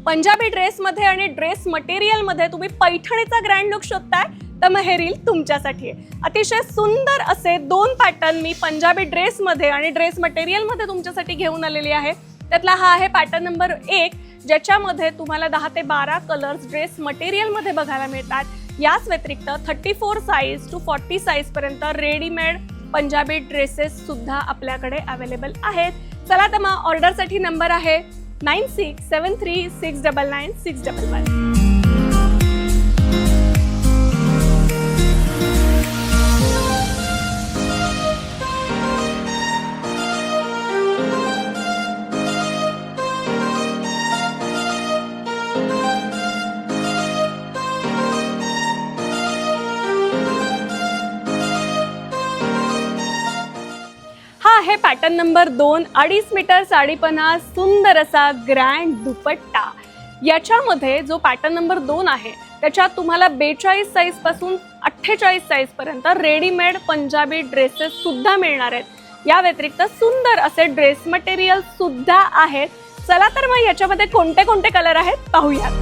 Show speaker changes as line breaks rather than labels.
पंजाबी ड्रेसमध्ये आणि ड्रेस मटेरियलमध्ये तुम्ही पैठणीचा ग्रँड लुक शोधताय तर मग हे रील तुमच्यासाठी आहे। अतिशय सुंदर असे 2 पॅटर्न मी पंजाबी ड्रेसमध्ये आणि ड्रेस मटेरियलमध्ये तुमच्यासाठी घेऊन आलेली आहे। त्यातला हा आहे पॅटर्न नंबर 1, ज्याच्यामध्ये तुम्हाला 10 ते 12 कलर्स ड्रेस मटेरियलमध्ये बघायला मिळतात। याच व्यतिरिक्त 34 साइज टू 40 साइज पर्यंत रेडीमेड पंजाबी ड्रेसेस सुद्धा आपल्याकडे अवेलेबल आहेत। चला तर मग ऑर्डरसाठी नंबर आहे 9673699611। हे पॅटर्न नंबर 2, 2.5 मीटर साडीपणा सुंदर असा ग्रँड दुपट्टा। याच्यामध्ये जो पॅटर्न नंबर 2 आहे त्याच्यात तुम्हाला 42 साइज पासून 48 साइज पर्यंत रेडीमेड पंजाबी ड्रेसेस सुद्धा मिळणार आहेत। या व्यतिरिक्त सुंदर असे ड्रेस मटेरियल सुद्धा आहेत। चला तर मग याच्यामध्ये कोणते कोणते कलर आहेत पाहूयात।